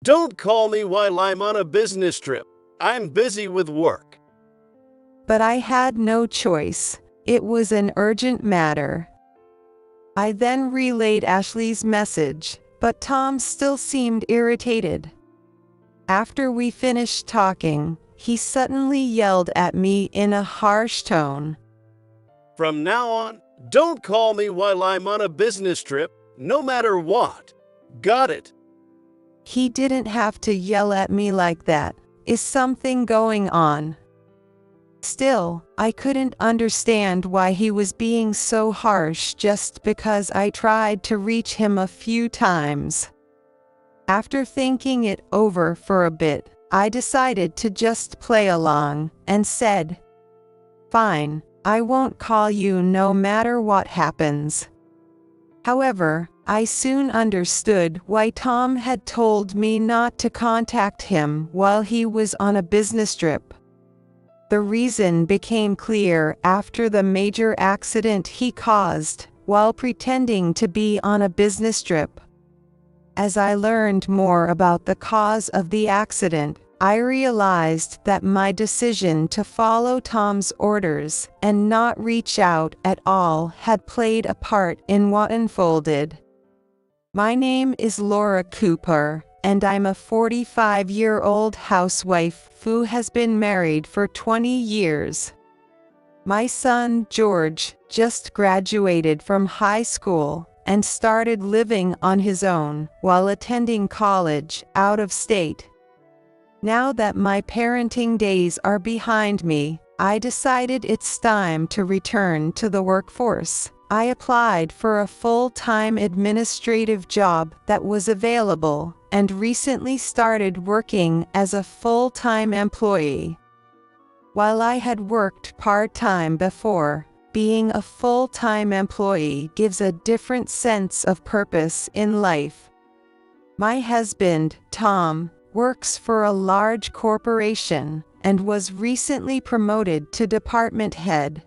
Don't call me while I'm on a business trip. I'm busy with work. But I had no choice. It was an urgent matter. I then relayed Ashley's message, but Tom still seemed irritated. After we finished talking, he suddenly yelled at me in a harsh tone. From now on, don't call me while I'm on a business trip, no matter what. Got it? He didn't have to yell at me like that. Is something going on? Still, I couldn't understand why he was being so harsh just because I tried to reach him a few times. After thinking it over for a bit, I decided to just play along and said, "Fine, I won't call you no matter what happens." However, I soon understood why Tom had told me not to contact him while he was on a business trip. The reason became clear after the major accident he caused while pretending to be on a business trip. As I learned more about the cause of the accident, I realized that my decision to follow Tom's orders and not reach out at all had played a part in what unfolded. My name is Laura Cooper, and I'm a 45-year-old housewife who has been married for 20 years. My son, George, just graduated from high school and started living on his own while attending college out of state. Now that my parenting days are behind me, I decided it's time to return to the workforce. I applied for a full-time administrative job that was available and recently started working as a full-time employee. While I had worked part-time before, being a full-time employee gives a different sense of purpose in life. My husband, Tom, works for a large corporation and was recently promoted to department head.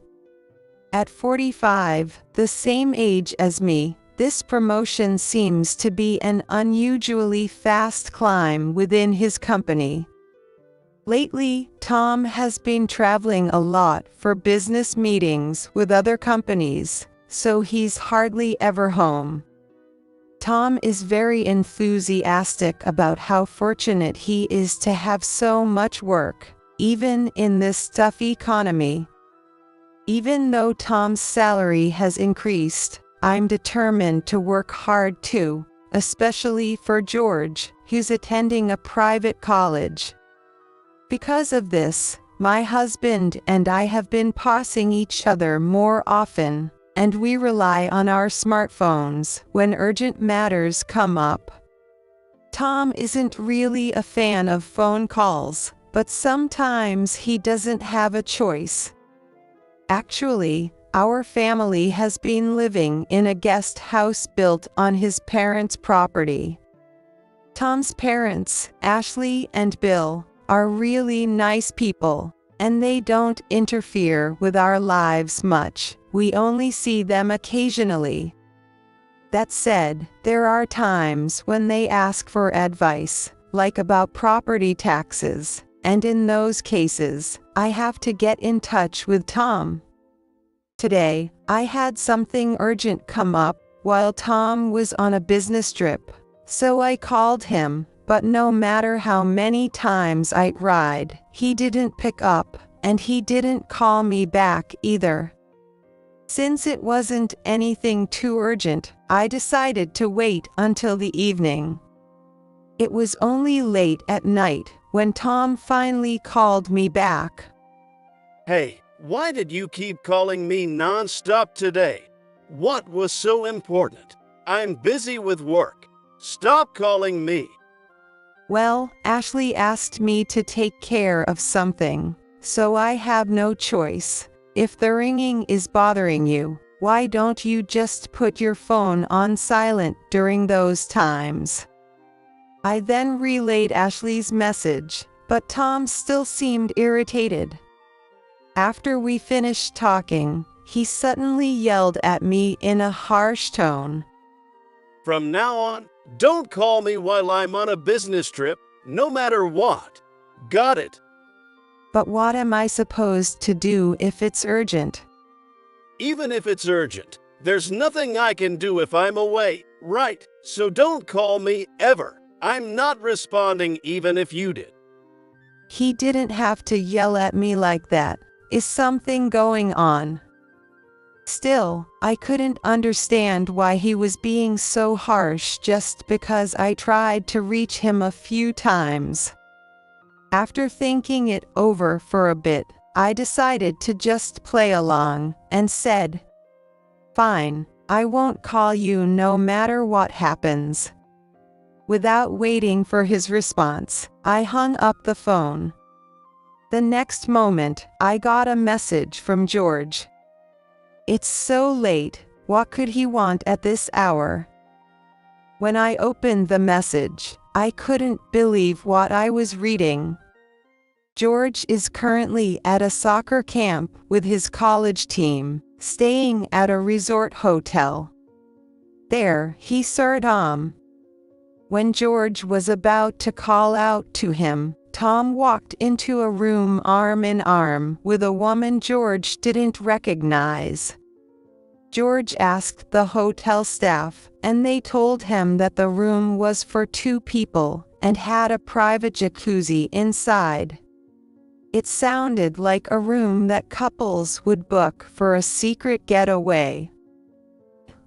At 45, the same age as me, this promotion seems to be an unusually fast climb within his company. Lately, Tom has been traveling a lot for business meetings with other companies, so he's hardly ever home. Tom is very enthusiastic about how fortunate he is to have so much work, even in this tough economy. Even though Tom's salary has increased, I'm determined to work hard too, especially for George, who's attending a private college. Because of this, my husband and I have been passing each other more often, and we rely on our smartphones when urgent matters come up. Tom isn't really a fan of phone calls, but sometimes he doesn't have a choice. Actually, our family has been living in a guest house built on his parents' property. Tom's parents, Ashley and Bill, are really nice people, and they don't interfere with our lives much. We only see them occasionally. That said, there are times when they ask for advice, like about property taxes, and in those cases, I have to get in touch with Tom. Today, I had something urgent come up while Tom was on a business trip, so I called him, but no matter how many times I tried, he didn't pick up, and he didn't call me back either. Since it wasn't anything too urgent, I decided to wait until the evening. It was only late at night when Tom finally called me back. Hey, why did you keep calling me non-stop today? What was so important? I'm busy with work. Stop calling me. Well, Ashley asked me to take care of something, so I have no choice. If the ringing is bothering you, why don't you just put your phone on silent during those times? I then relayed Ashley's message, but Tom still seemed irritated. After we finished talking, he suddenly yelled at me in a harsh tone. From now on, don't call me while I'm on a business trip, no matter what. Got it? But what am I supposed to do if it's urgent? Even if it's urgent, there's nothing I can do if I'm away, right? So don't call me ever. I'm not responding even if you did. He didn't have to yell at me like that. Is something going on? Still, I couldn't understand why he was being so harsh just because I tried to reach him a few times. After thinking it over for a bit, I decided to just play along and said, "Fine, I won't call you no matter what happens." Without waiting for his response, I hung up the phone. The next moment, I got a message from George. "It's so late, what could he want at this hour?" When I opened the message, I couldn't believe what I was reading. George is currently at a soccer camp with his college team, staying at a resort hotel. There, he saw Tom. When George was about to call out to him, Tom walked into a room arm in arm with a woman George didn't recognize. George asked the hotel staff, and they told him that the room was for 2 people and had a private jacuzzi inside. It sounded like a room that couples would book for a secret getaway.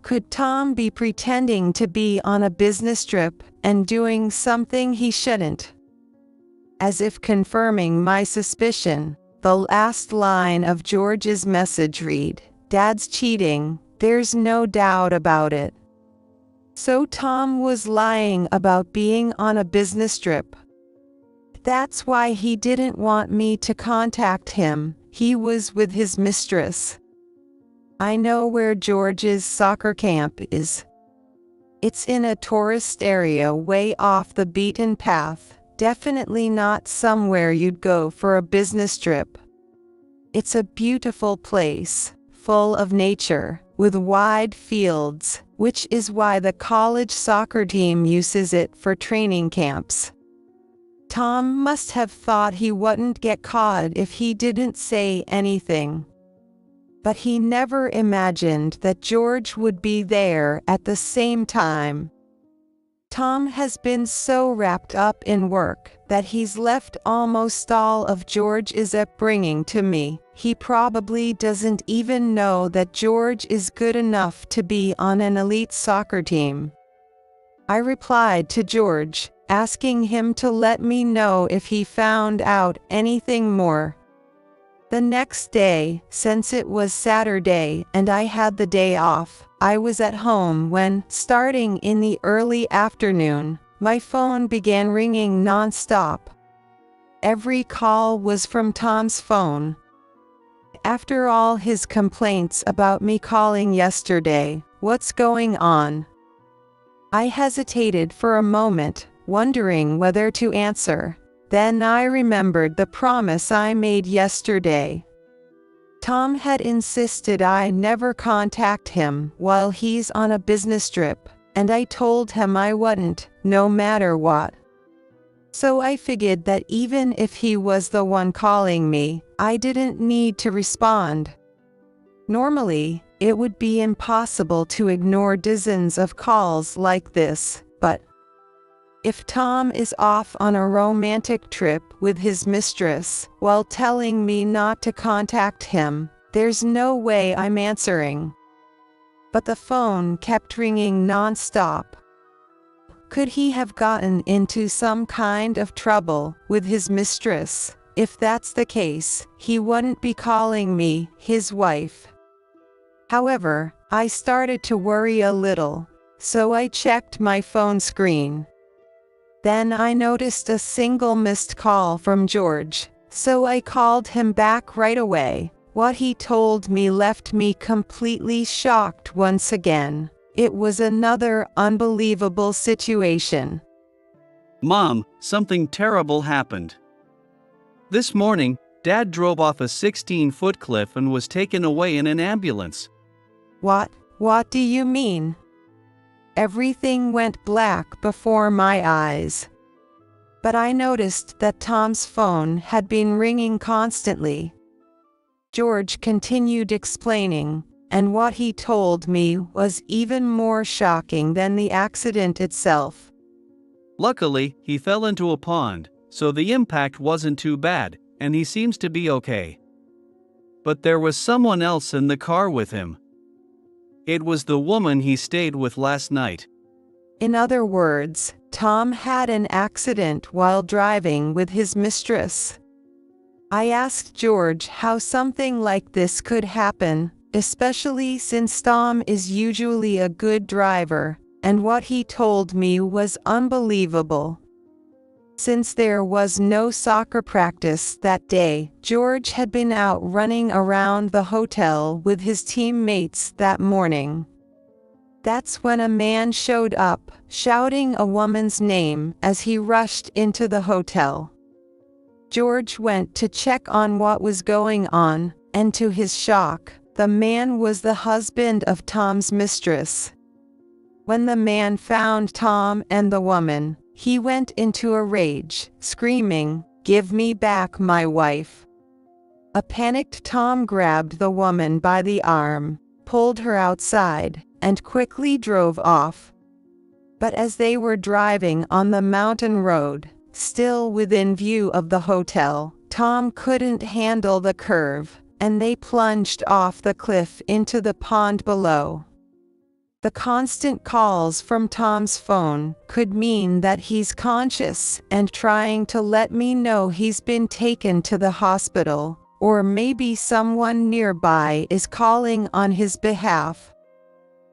Could Tom be pretending to be on a business trip and doing something he shouldn't? As if confirming my suspicion, the last line of George's message read, "Dad's cheating, there's no doubt about it." So Tom was lying about being on a business trip. That's why he didn't want me to contact him. He was with his mistress. I know where George's soccer camp is. It's in a tourist area way off the beaten path, definitely not somewhere you'd go for a business trip. It's a beautiful place, full of nature, with wide fields, which is why the college soccer team uses it for training camps. Tom must have thought he wouldn't get caught if he didn't say anything. But he never imagined that George would be there at the same time. Tom has been so wrapped up in work that he's left almost all of George's upbringing to me. He probably doesn't even know that George is good enough to be on an elite soccer team. I replied to George, asking him to let me know if he found out anything more. The next day, since it was Saturday and I had the day off, I was at home when, starting in the early afternoon, my phone began ringing non-stop. Every call was from Tom's phone. After all his complaints about me calling yesterday, what's going on? I hesitated for a moment, wondering whether to answer. Then I remembered the promise I made yesterday. Tom had insisted I never contact him while he's on a business trip, and I told him I wouldn't, no matter what. So I figured that even if he was the one calling me, I didn't need to respond. Normally, it would be impossible to ignore dozens of calls like this, but if Tom is off on a romantic trip with his mistress while telling me not to contact him, there's no way I'm answering. But the phone kept ringing non-stop. Could he have gotten into some kind of trouble with his mistress? If that's the case, he wouldn't be calling me his wife. However, I started to worry a little, so I checked my phone screen. Then I noticed a single missed call from George, so I called him back right away. What he told me left me completely shocked once again. It was another unbelievable situation. Mom, something terrible happened. This morning, Dad drove off a 16-foot cliff and was taken away in an ambulance. What do you mean? Everything went black before my eyes. But I noticed that Tom's phone had been ringing constantly. George continued explaining, and what he told me was even more shocking than the accident itself. Luckily, he fell into a pond, so the impact wasn't too bad, and he seems to be okay. But there was someone else in the car with him. It was the woman he stayed with last night. In other words, Tom had an accident while driving with his mistress. I asked George how something like this could happen, especially since Tom is usually a good driver, and what he told me was unbelievable. Since there was no soccer practice that day, George had been out running around the hotel with his teammates that morning. That's when a man showed up, shouting a woman's name as he rushed into the hotel. George went to check on what was going on, and to his shock, the man was the husband of Tom's mistress. When the man found Tom and the woman, he went into a rage, screaming, "Give me back my wife." A panicked Tom grabbed the woman by the arm, pulled her outside, and quickly drove off. But as they were driving on the mountain road, still within view of the hotel, Tom couldn't handle the curve, and they plunged off the cliff into the pond below. The constant calls from Tom's phone could mean that he's conscious and trying to let me know he's been taken to the hospital, or maybe someone nearby is calling on his behalf.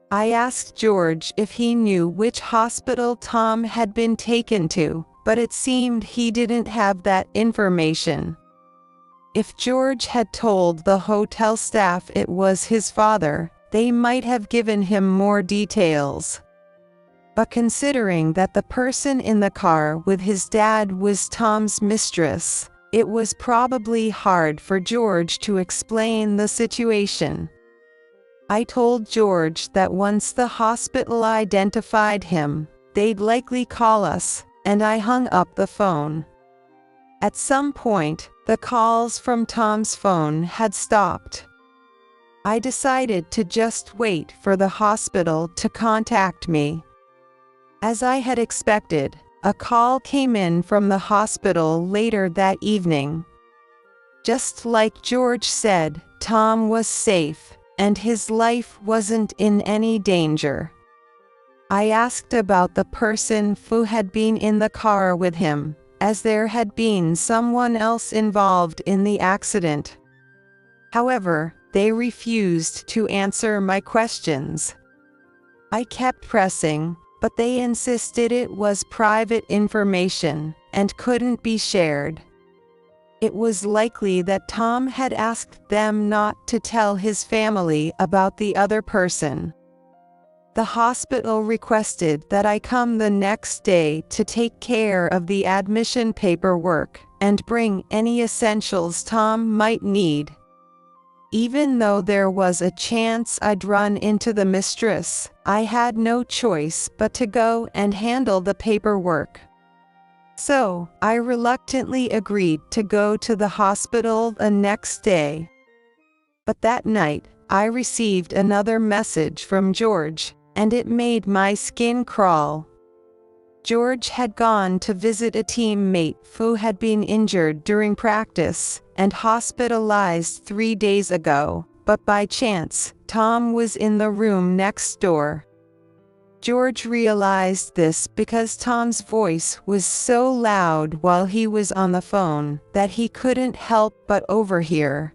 I asked George if he knew which hospital Tom had been taken to, but it seemed he didn't have that information. If George had told the hotel staff it was his father, they might have given him more details. But considering that the person in the car with his dad was Tom's mistress, it was probably hard for George to explain the situation. I told George that once the hospital identified him, they'd likely call us, and I hung up the phone. At some point, the calls from Tom's phone had stopped. I decided to just wait for the hospital to contact me. As I had expected, a call came in from the hospital later that evening. Just like George said, Tom was safe, and his life wasn't in any danger. I asked about the person who had been in the car with him, as there had been someone else involved in the accident. However, they refused to answer my questions. I kept pressing, but they insisted it was private information and couldn't be shared. It was likely that Tom had asked them not to tell his family about the other person. The hospital requested that I come the next day to take care of the admission paperwork and bring any essentials Tom might need. Even though there was a chance I'd run into the mistress, I had no choice but to go and handle the paperwork. So, I reluctantly agreed to go to the hospital the next day. But that night, I received another message from George, and it made my skin crawl. George had gone to visit a teammate who had been injured during practice and hospitalized 3 days ago, but by chance, Tom was in the room next door. George realized this because Tom's voice was so loud while he was on the phone that he couldn't help but overhear.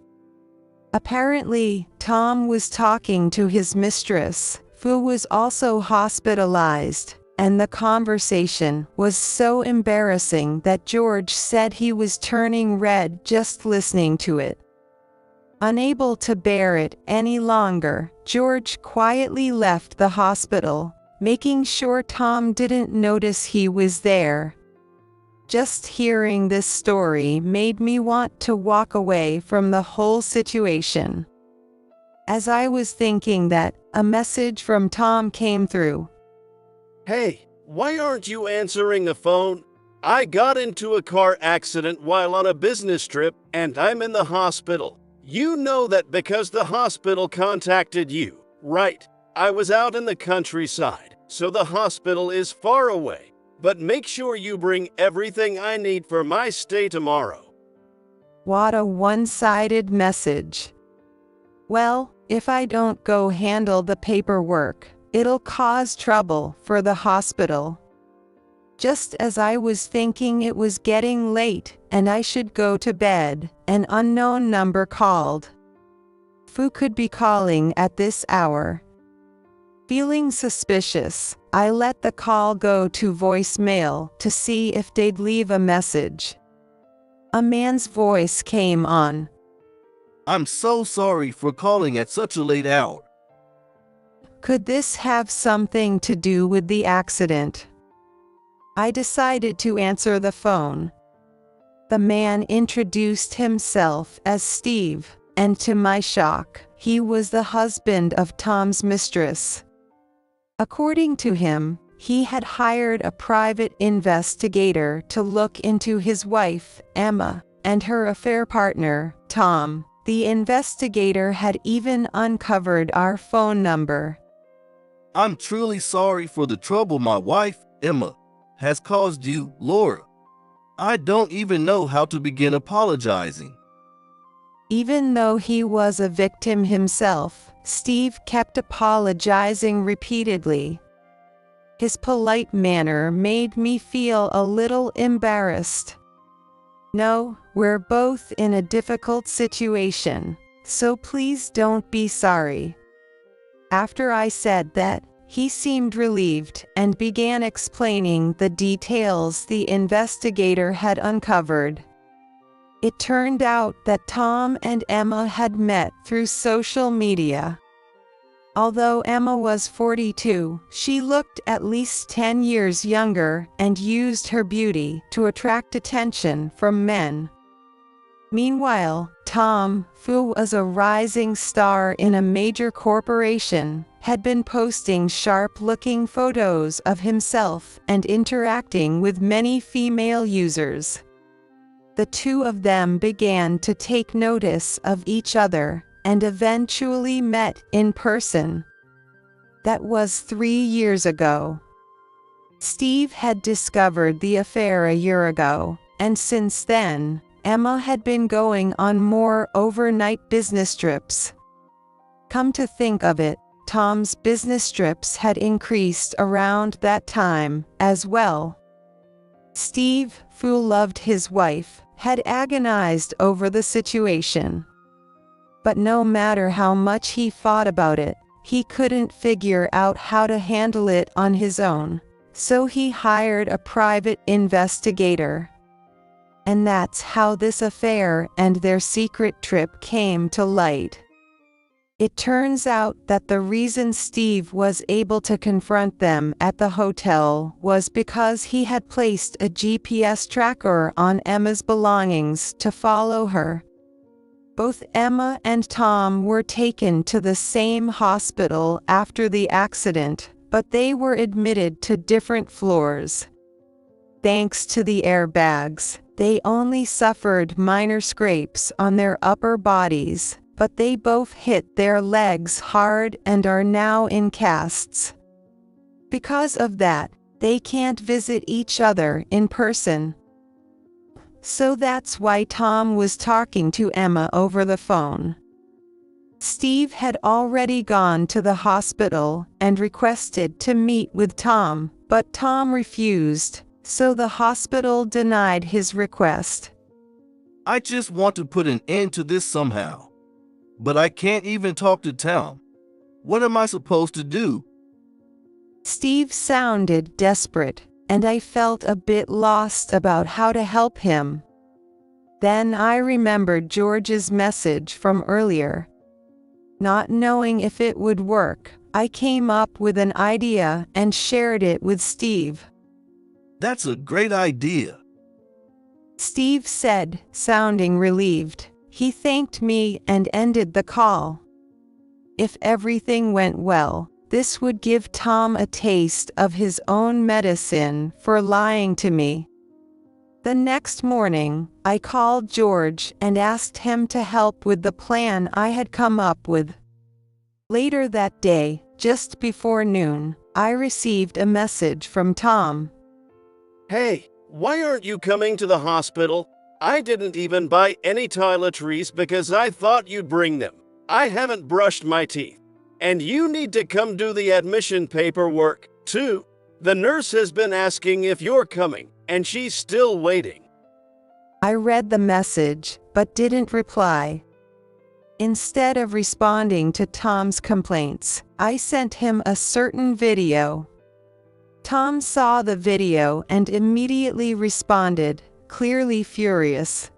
Apparently, Tom was talking to his mistress, who was also hospitalized, and the conversation was so embarrassing that George said he was turning red just listening to it. Unable to bear it any longer, George quietly left the hospital, making sure Tom didn't notice he was there. Just hearing this story made me want to walk away from the whole situation. As I was thinking that, a message from Tom came through. Hey, why aren't you answering the phone? I got into a car accident while on a business trip and I'm in the hospital. You know that because the hospital contacted you, right? I was out in the countryside, so the hospital is far away. But make sure you bring everything I need for my stay tomorrow. What a one-sided message. Well, if I don't go handle the paperwork, it'll cause trouble for the hospital. Just as I was thinking it was getting late and I should go to bed, an unknown number called. Who could be calling at this hour? Feeling suspicious, I let the call go to voicemail to see if they'd leave a message. A man's voice came on. I'm so sorry for calling at such a late hour. Could this have something to do with the accident? I decided to answer the phone. The man introduced himself as Steve, and to my shock, he was the husband of Tom's mistress. According to him, he had hired a private investigator to look into his wife, Emma, and her affair partner, Tom. The investigator had even uncovered our phone number. I'm truly sorry for the trouble my wife, Emma, has caused you, Laura. I don't even know how to begin apologizing. Even though he was a victim himself, Steve kept apologizing repeatedly. His polite manner made me feel a little embarrassed. No, we're both in a difficult situation, so please don't be sorry. After I said that, he seemed relieved and began explaining the details the investigator had uncovered. It turned out that Tom and Emma had met through social media. Although Emma was 42, she looked at least 10 years younger and used her beauty to attract attention from men. Meanwhile, Tom, who was a rising star in a major corporation, had been posting sharp-looking photos of himself and interacting with many female users. The two of them began to take notice of each other and eventually met in person. That was 3 years ago. Steve had discovered the affair a year ago, and since then, Emma had been going on more overnight business trips. Come to think of it, Tom's business trips had increased around that time as well. Steve, who loved his wife, had agonized over the situation. But no matter how much he thought about it, he couldn't figure out how to handle it on his own, so he hired a private investigator. And that's how this affair and their secret trip came to light. It turns out that the reason Steve was able to confront them at the hotel was because he had placed a GPS tracker on Emma's belongings to follow her. Both Emma and Tom were taken to the same hospital after the accident, but they were admitted to different floors. Thanks to the airbags, they only suffered minor scrapes on their upper bodies, but they both hit their legs hard and are now in casts. Because of that, they can't visit each other in person. So that's why Tom was talking to Emma over the phone. Steve had already gone to the hospital and requested to meet with Tom, but Tom refused, so the hospital denied his request. I just want to put an end to this somehow. But I can't even talk to Tom. What am I supposed to do? Steve sounded desperate, and I felt a bit lost about how to help him. Then I remembered George's message from earlier. Not knowing if it would work, I came up with an idea and shared it with Steve. That's a great idea. Steve said, sounding relieved. He thanked me and ended the call. If everything went well, This would give Tom a taste of his own medicine for lying to me. The next morning, I called George and asked him to help with the plan I had come up with. Later that day, just before noon, I received a message from Tom. Hey, why aren't you coming to the hospital? I didn't even buy any toiletries because I thought you'd bring them. I haven't brushed my teeth. And you need to come do the admission paperwork, too. The nurse has been asking if you're coming, and she's still waiting. I read the message, but didn't reply. Instead of responding to Tom's complaints, I sent him a certain video. Tom saw the video and immediately responded, clearly furious.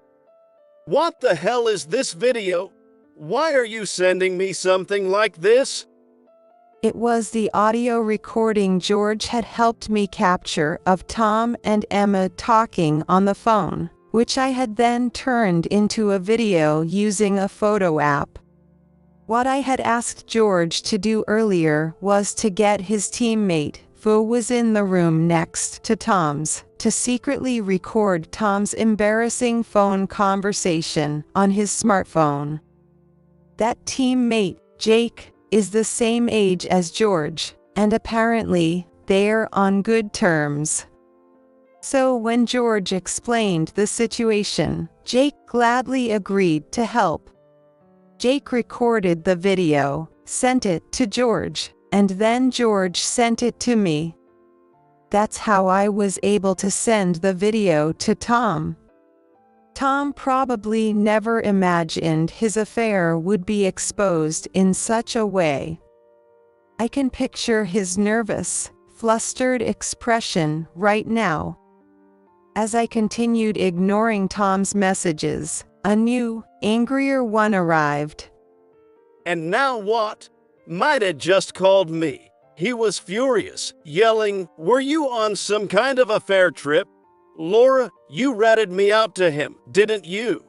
What the hell is this video? Why are you sending me something like this? It was the audio recording George had helped me capture of Tom and Emma talking on the phone, which I had then turned into a video using a photo app. What I had asked George to do earlier was to get his teammate, who was in the room next to Tom's, to secretly record Tom's embarrassing phone conversation on his smartphone. That teammate, Jake, is the same age as George, and apparently, they're on good terms. So when George explained the situation, Jake gladly agreed to help. Jake recorded the video, sent it to George, and then George sent it to me. That's how I was able to send the video to Tom. Tom probably never imagined his affair would be exposed in such a way. I can picture his nervous, flustered expression right now. As I continued ignoring Tom's messages, a new, angrier one arrived. And now what? Might have just called me. He was furious, yelling, "Were you on some kind of affair trip? Laura, you ratted me out to him, didn't you?"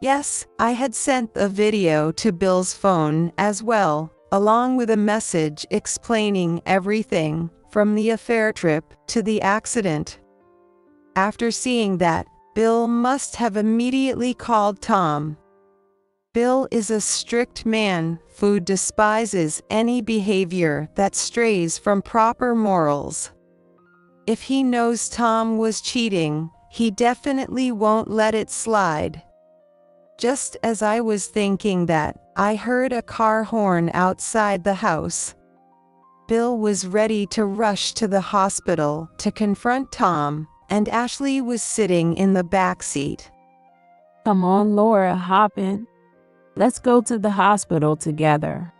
Yes, I had sent the video to Bill's phone as well, along with a message explaining everything, from the affair trip to the accident. After seeing that, Bill must have immediately called Tom. Bill is a strict man who despises any behavior that strays from proper morals. If he knows Tom was cheating, he definitely won't let it slide. Just as I was thinking that, I heard a car horn outside the house. Bill was ready to rush to the hospital to confront Tom, and Ashley was sitting in the back seat. Come on, Laura, hop in. Let's go to the hospital together.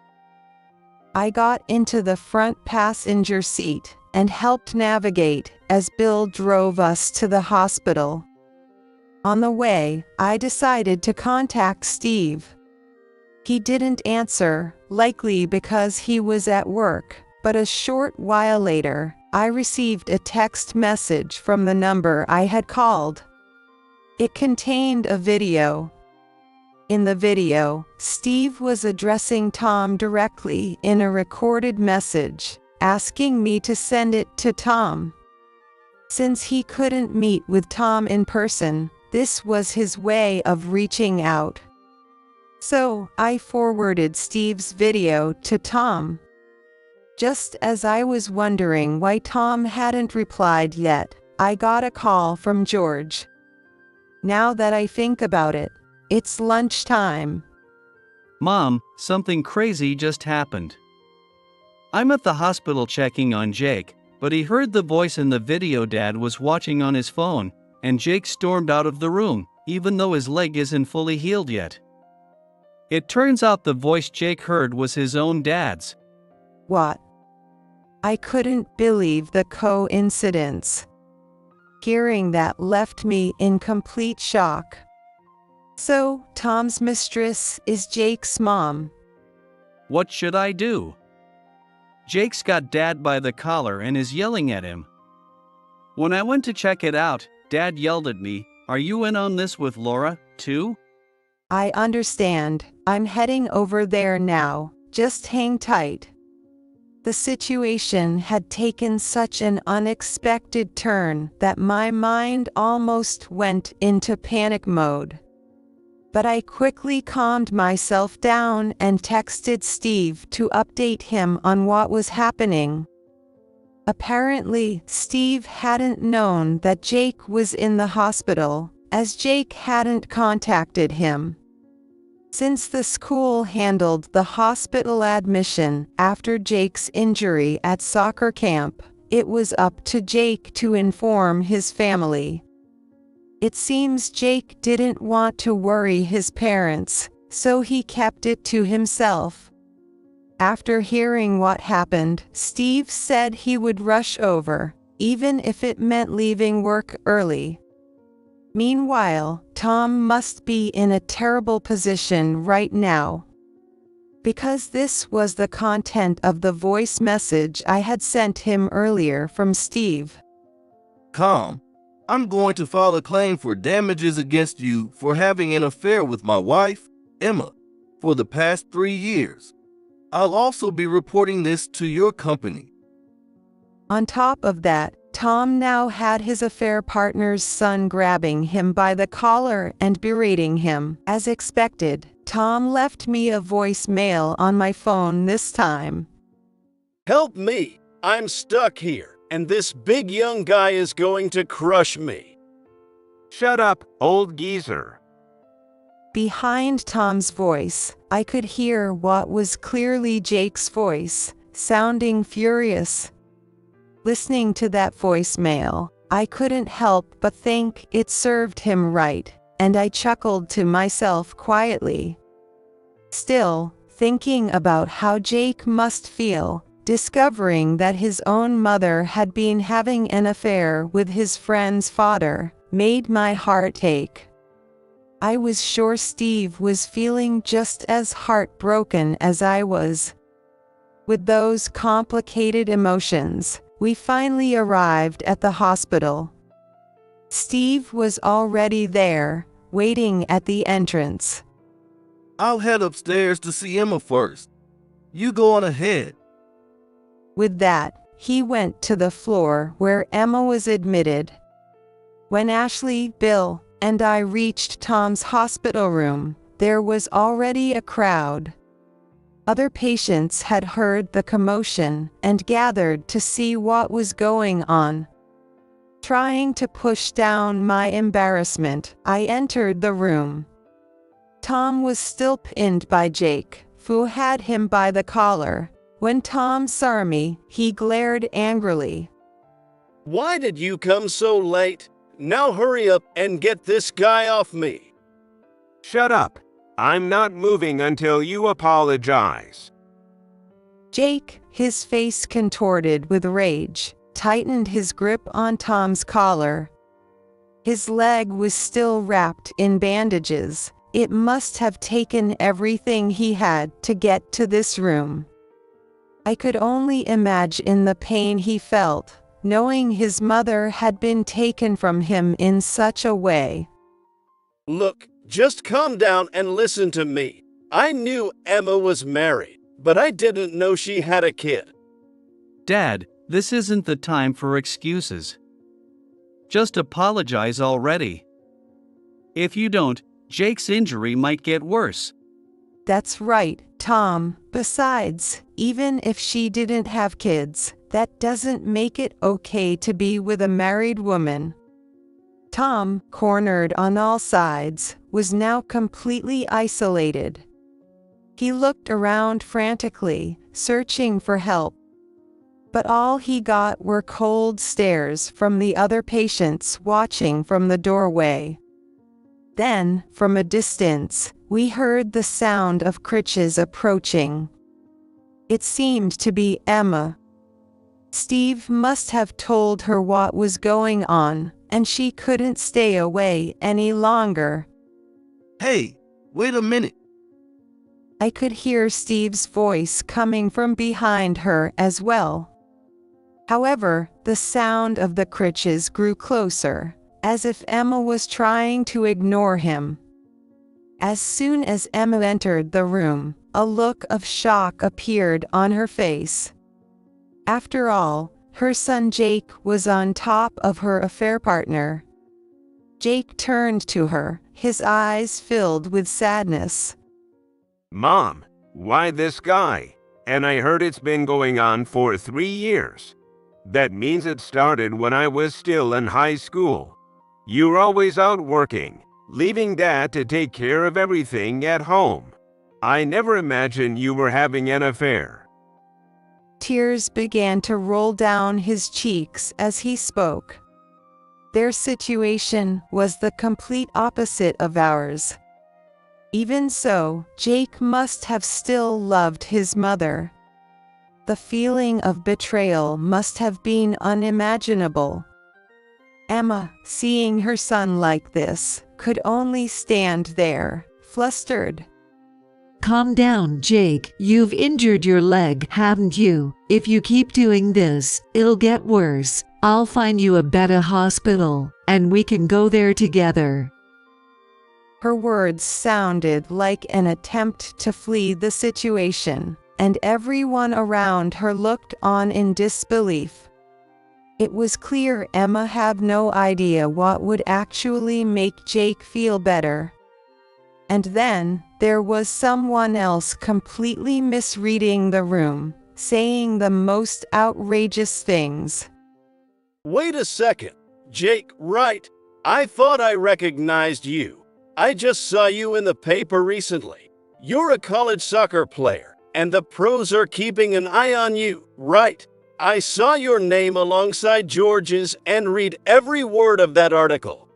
I got into the front passenger seat and helped navigate as Bill drove us to the hospital. On the way, I decided to contact Steve. He didn't answer, likely because he was at work, but a short while later, I received a text message from the number I had called. It contained a video. In the video, Steve was addressing Tom directly in a recorded message, asking me to send it to Tom. Since he couldn't meet with Tom in person, this was his way of reaching out. So, I forwarded Steve's video to Tom. Just as I was wondering why Tom hadn't replied yet, I got a call from George. Now that I think about it, it's lunchtime. Mom, something crazy just happened. I'm at the hospital checking on Jake, but he heard the voice in the video Dad was watching on his phone, and Jake stormed out of the room, even though his leg isn't fully healed yet. It turns out the voice Jake heard was his own dad's. What? I couldn't believe the coincidence. Hearing that left me in complete shock. So, Tom's mistress is Jake's mom. What should I do? Jake's got Dad by the collar and is yelling at him. When I went to check it out, Dad yelled at me, "Are you in on this with Laura, too?" I understand. I'm heading over there now. Just hang tight. The situation had taken such an unexpected turn that my mind almost went into panic mode. But I quickly calmed myself down and texted Steve to update him on what was happening. Apparently, Steve hadn't known that Jake was in the hospital, as Jake hadn't contacted him. Since the school handled the hospital admission after Jake's injury at soccer camp, it was up to Jake to inform his family. It seems Jake didn't want to worry his parents, so he kept it to himself. After hearing what happened, Steve said he would rush over, even if it meant leaving work early. Meanwhile, Tom must be in a terrible position right now. Because this was the content of the voice message I had sent him earlier from Steve. Calm. I'm going to file a claim for damages against you for having an affair with my wife, Emma, for the past 3 years. I'll also be reporting this to your company. On top of that, Tom now had his affair partner's son grabbing him by the collar and berating him. As expected, Tom left me a voicemail on my phone this time. Help me! I'm stuck here, and this big young guy is going to crush me. Shut up, old geezer. Behind Tom's voice, I could hear what was clearly Jake's voice, sounding furious. Listening to that voicemail, I couldn't help but think it served him right, and I chuckled to myself quietly. Still, thinking about how Jake must feel, discovering that his own mother had been having an affair with his friend's father, made my heart ache. I was sure Steve was feeling just as heartbroken as I was. With those complicated emotions, we finally arrived at the hospital. Steve was already there, waiting at the entrance. I'll head upstairs to see Emma first. You go on ahead. With that, he went to the floor where Emma was admitted. When Ashley, Bill, and I reached Tom's hospital room, there was already a crowd. Other patients had heard the commotion and gathered to see what was going on. Trying to push down my embarrassment, I entered the room. Tom was still pinned by Jake, who had him by the collar. When Tom saw me, he glared angrily. Why did you come so late? Now hurry up and get this guy off me. Shut up. I'm not moving until you apologize. Jake, his face contorted with rage, tightened his grip on Tom's collar. His leg was still wrapped in bandages. It must have taken everything he had to get to this room. I could only imagine the pain he felt, knowing his mother had been taken from him in such a way. Look, just calm down and listen to me. I knew Emma was married, but I didn't know she had a kid. Dad, this isn't the time for excuses. Just apologize already. If you don't, Jake's injury might get worse. That's right, Tom. Besides, even if she didn't have kids, that doesn't make it okay to be with a married woman. Tom, cornered on all sides, was now completely isolated. He looked around frantically, searching for help. But all he got were cold stares from the other patients watching from the doorway. Then, from a distance, we heard the sound of crutches approaching. It seemed to be Emma. Steve must have told her what was going on, and she couldn't stay away any longer. Hey, wait a minute. I could hear Steve's voice coming from behind her as well. However, the sound of the crutches grew closer, as if Emma was trying to ignore him. As soon as Emma entered the room, a look of shock appeared on her face. After all, her son Jake was on top of her affair partner. Jake turned to her, his eyes filled with sadness. Mom, why this guy? And I heard it's been going on for 3 years. That means it started when I was still in high school. You're always out working, leaving Dad to take care of everything at home. I never imagined you were having an affair. Tears began to roll down his cheeks as he spoke. Their situation was the complete opposite of ours. Even so, Jake must have still loved his mother. The feeling of betrayal must have been unimaginable. Emma, seeing her son like this, could only stand there, flustered. Calm down, Jake. You've injured your leg, haven't you? If you keep doing this, it'll get worse. I'll find you a better hospital, and we can go there together. Her words sounded like an attempt to flee the situation, and everyone around her looked on in disbelief. It was clear Emma had no idea what would actually make Jake feel better. And then, there was someone else completely misreading the room, saying the most outrageous things. Wait a second. Jake, right? I thought I recognized you. I just saw you in the paper recently. You're a college soccer player, and the pros are keeping an eye on you, right? I saw your name alongside George's and read every word of that article.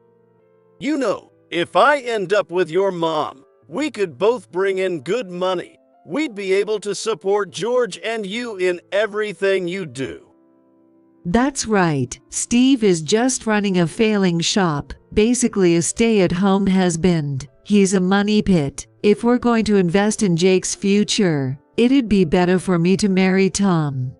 You know, if I end up with your mom, we could both bring in good money. We'd be able to support George and you in everything you do. That's right. Steve is just running a failing shop, basically a stay-at-home husband. He's a money pit. If we're going to invest in Jake's future, it'd be better for me to marry Tom.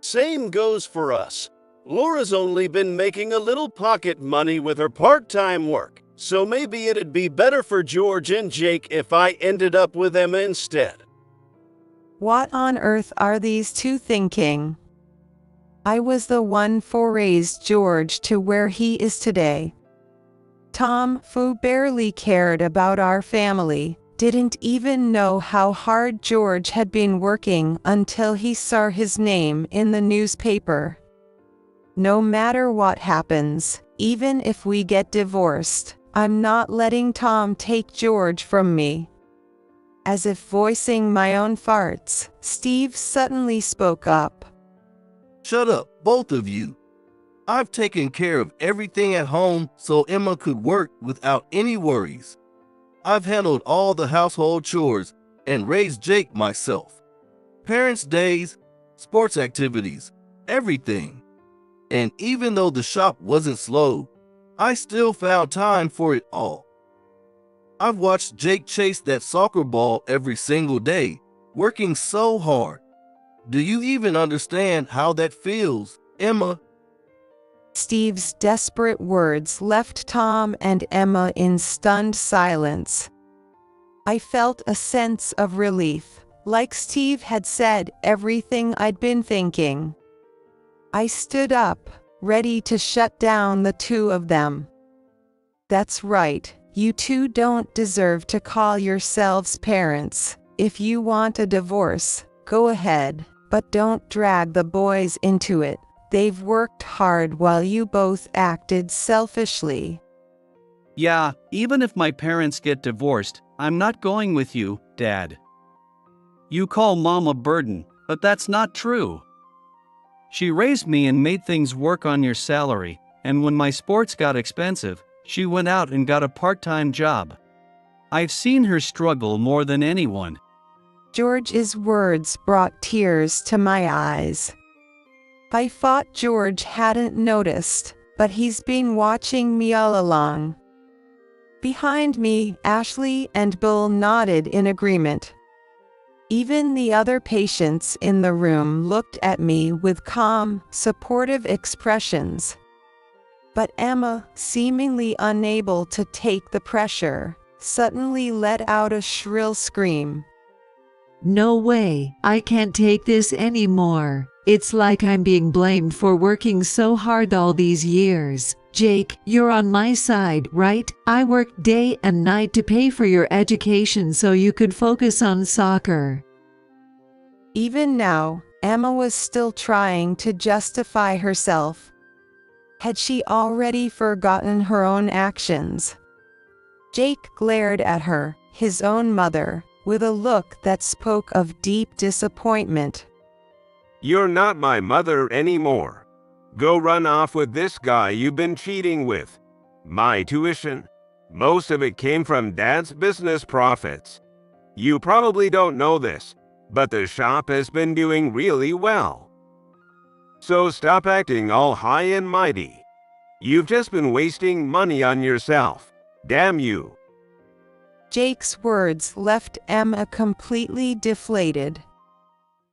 Same goes for us. Laura's only been making a little pocket money with her part-time work, so maybe it'd be better for George and Jake if I ended up with Emma instead. What on earth are these two thinking? I was the one who raised George to where he is today. Tom, who barely cared about our family, didn't even know how hard George had been working until he saw his name in the newspaper. No matter what happens, even if we get divorced, I'm not letting Tom take George from me. As if voicing my own farts, Steve suddenly spoke up. Shut up, both of you. I've taken care of everything at home so Emma could work without any worries. I've handled all the household chores and raised Jake myself. Parents' days, sports activities, everything. And even though the shop wasn't slow, I still found time for it all. I've watched Jake chase that soccer ball every single day, working so hard. Do you even understand how that feels, Emma? Steve's desperate words left Tom and Emma in stunned silence. I felt a sense of relief, like Steve had said everything I'd been thinking. I stood up, ready to shut down the two of them. That's right, you two don't deserve to call yourselves parents. If you want a divorce, go ahead, but don't drag the boys into it. They've worked hard while you both acted selfishly. Yeah, even if my parents get divorced, I'm not going with you, Dad. You call Mom a burden, but that's not true. She raised me and made things work on your salary, and when my sports got expensive, she went out and got a part-time job. I've seen her struggle more than anyone. George's words brought tears to my eyes. I thought George hadn't noticed, but he's been watching me all along. Behind me, Ashley and Bill nodded in agreement. Even the other patients in the room looked at me with calm, supportive expressions. But Emma, seemingly unable to take the pressure, suddenly let out a shrill scream. No way, I can't take this anymore. It's like I'm being blamed for working so hard all these years. Jake, you're on my side, right? I worked day and night to pay for your education so you could focus on soccer. Even now, Emma was still trying to justify herself. Had she already forgotten her own actions? Jake glared at her, his own mother, with a look that spoke of deep disappointment. You're not my mother anymore. Go run off with this guy you've been cheating with. My tuition, most of it came from Dad's business profits. You probably don't know this, but the shop has been doing really well. So stop acting all high and mighty. You've just been wasting money on yourself. Damn you. Jake's words left Emma completely deflated.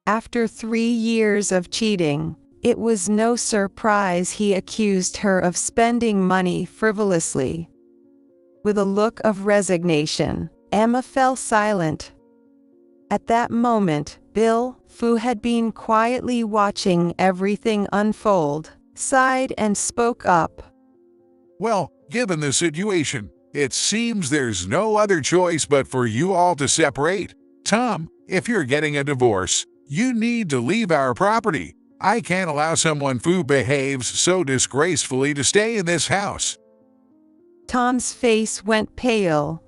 After 3 years of cheating, it was no surprise he accused her of spending money frivolously. With a look of resignation, Emma fell silent. At that moment, Bill, who had been quietly watching everything unfold, sighed and spoke up. Well, given the situation, it seems there's no other choice but for you all to separate. Tom, if you're getting a divorce, you need to leave our property. I can't allow someone who behaves so disgracefully to stay in this house. Tom's face went pale.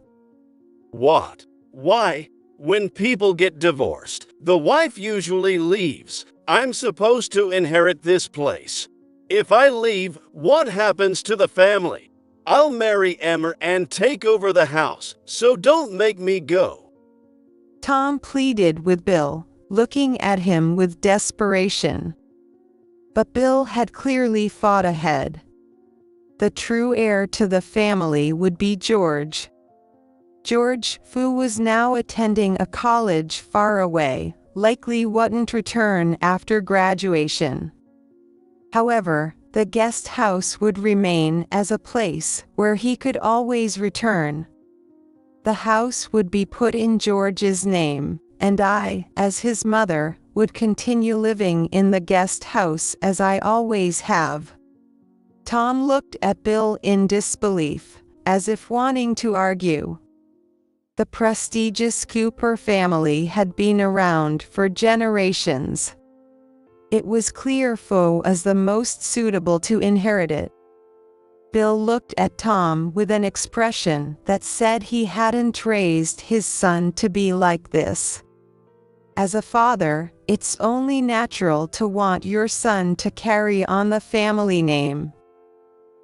What? Why? When people get divorced, the wife usually leaves. I'm supposed to inherit this place. If I leave, what happens to the family? I'll marry Emma and take over the house, so don't make me go. Tom pleaded with Bill, looking at him with desperation. But Bill had clearly fought ahead. The true heir to the family would be George. George, who was now attending a college far away, likely wouldn't return after graduation. However, the guest house would remain as a place where he could always return. The house would be put in George's name, and I, as his mother, would continue living in the guest house as I always have. Tom looked at Bill in disbelief, as if wanting to argue. The prestigious Cooper family had been around for generations. It was clear who was the most suitable to inherit it. Bill looked at Tom with an expression that said he hadn't raised his son to be like this. As a father, it's only natural to want your son to carry on the family name.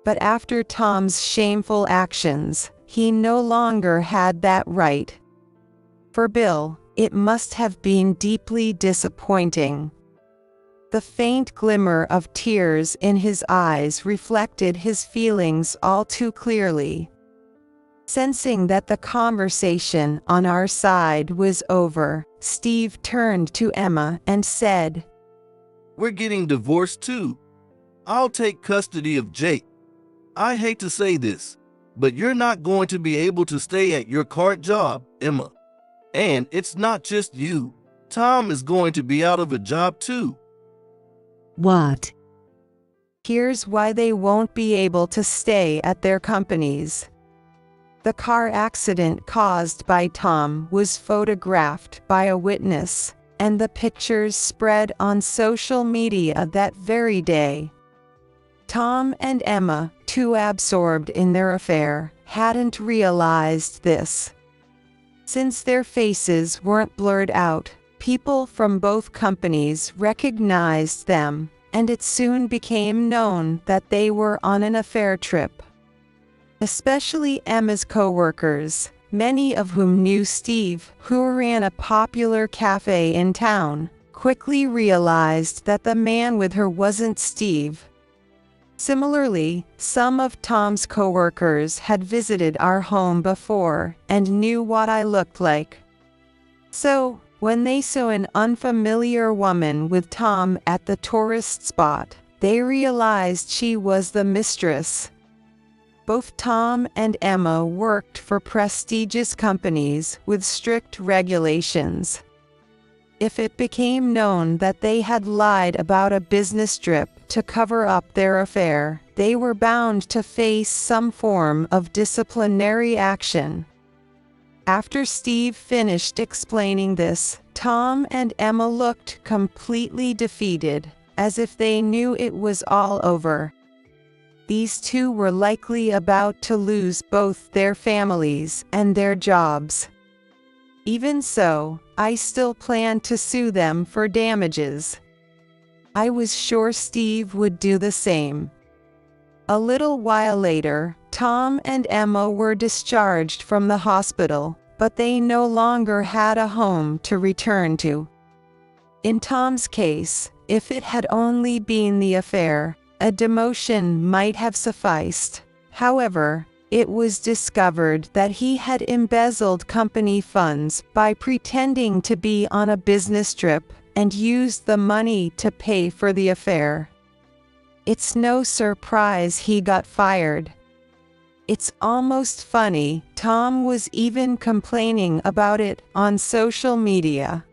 But after Tom's shameful actions, he no longer had that right. For Bill, it must have been deeply disappointing. The faint glimmer of tears in his eyes reflected his feelings all too clearly. Sensing that the conversation on our side was over, Steve turned to Emma and said, We're getting divorced too. I'll take custody of Jake. I hate to say this, but you're not going to be able to stay at your current job, Emma. And it's not just you. Tom is going to be out of a job too. What? Here's why they won't be able to stay at their companies. The car accident caused by Tom was photographed by a witness, and the pictures spread on social media that very day. Tom and Emma, too absorbed in their affair, hadn't realized this. Since their faces weren't blurred out, people from both companies recognized them, and it soon became known that they were on an affair trip. Especially Emma's co-workers, many of whom knew Steve, who ran a popular cafe in town, quickly realized that the man with her wasn't Steve. Similarly, some of Tom's co-workers had visited our home before and knew what I looked like. So, when they saw an unfamiliar woman with Tom at the tourist spot, they realized she was the mistress. Both Tom and Emma worked for prestigious companies with strict regulations. If it became known that they had lied about a business trip to cover up their affair, they were bound to face some form of disciplinary action. After Steve finished explaining this, Tom and Emma looked completely defeated, as if they knew it was all over. These two were likely about to lose both their families and their jobs. Even so, I still planned to sue them for damages. I was sure Steve would do the same. A little while later, Tom and Emma were discharged from the hospital, but they no longer had a home to return to. In Tom's case, if it had only been the affair, a demotion might have sufficed. However, it was discovered that he had embezzled company funds by pretending to be on a business trip and used the money to pay for the affair. It's no surprise he got fired. It's almost funny, Tom was even complaining about it on social media.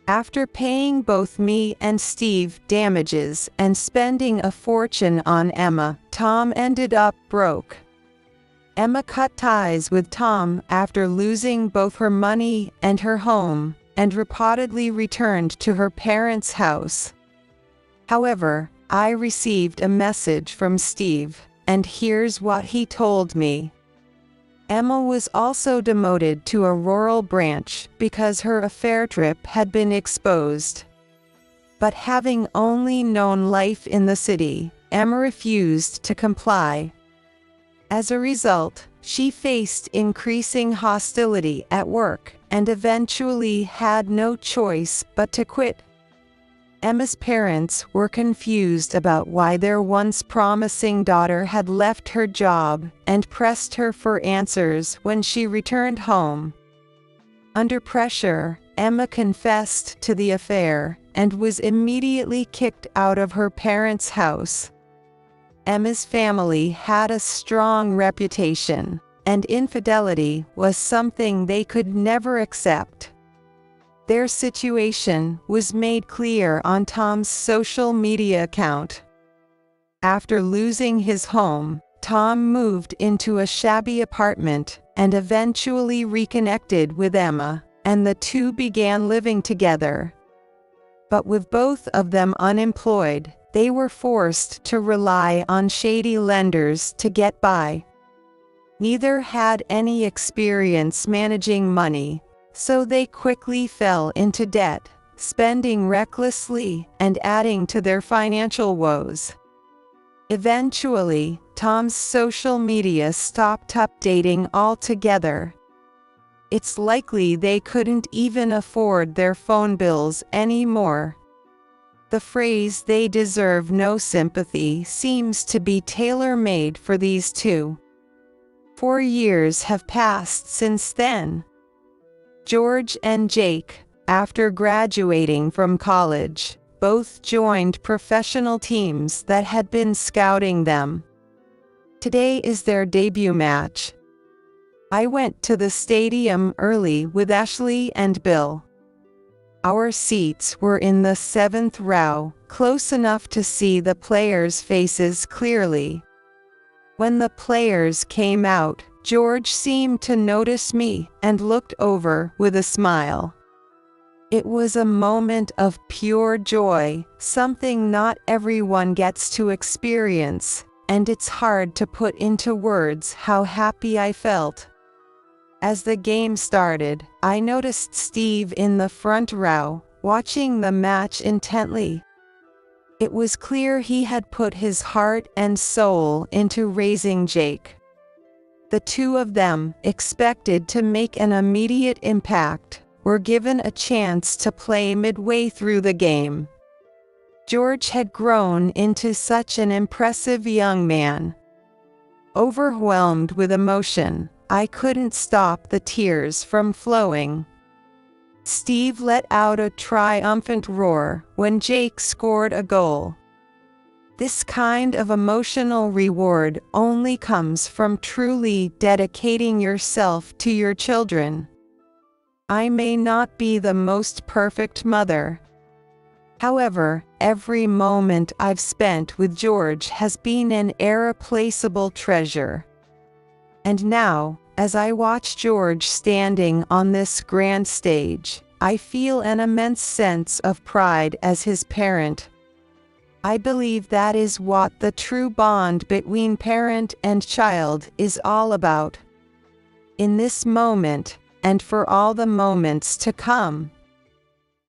After paying both me and Steve damages and spending a fortune on Emma, Tom ended up broke. Emma cut ties with Tom after losing both her money and her home, and reportedly returned to her parents' house. However, I received a message from Steve, and here's what he told me. Emma was also demoted to a rural branch because her affair trip had been exposed. But having only known life in the city, Emma refused to comply. As a result, she faced increasing hostility at work and eventually had no choice but to quit. Emma's parents were confused about why their once promising daughter had left her job and pressed her for answers when she returned home. Under pressure, Emma confessed to the affair and was immediately kicked out of her parents' house. Emma's family had a strong reputation, and infidelity was something they could never accept. Their situation was made clear on Tom's social media account. After losing his home, Tom moved into a shabby apartment and eventually reconnected with Emma, and the two began living together. But with both of them unemployed, they were forced to rely on shady lenders to get by. Neither had any experience managing money, so they quickly fell into debt, spending recklessly and adding to their financial woes. Eventually, Tom's social media stopped updating altogether. It's likely they couldn't even afford their phone bills anymore. The phrase "they deserve no sympathy" seems to be tailor-made for these two. 4 years have passed since then. George and Jake, after graduating from college, both joined professional teams that had been scouting them. Today is their debut match. I went to the stadium early with Ashley and Bill. Our seats were in the 7th row, close enough to see the players' faces clearly. When the players came out, George seemed to notice me and looked over with a smile. It was a moment of pure joy, something not everyone gets to experience, and it's hard to put into words how happy I felt. As the game started, I noticed Steve in the front row, watching the match intently. It was clear he had put his heart and soul into raising Jake. The two of them, expected to make an immediate impact, were given a chance to play midway through the game. George had grown into such an impressive young man. Overwhelmed with emotion, I couldn't stop the tears from flowing. Steve let out a triumphant roar when Jake scored a goal. This kind of emotional reward only comes from truly dedicating yourself to your children. I may not be the most perfect mother. However, every moment I've spent with George has been an irreplaceable treasure. And now, as I watch George standing on this grand stage, I feel an immense sense of pride as his parent. I believe that is what the true bond between parent and child is all about. In this moment, and for all the moments to come,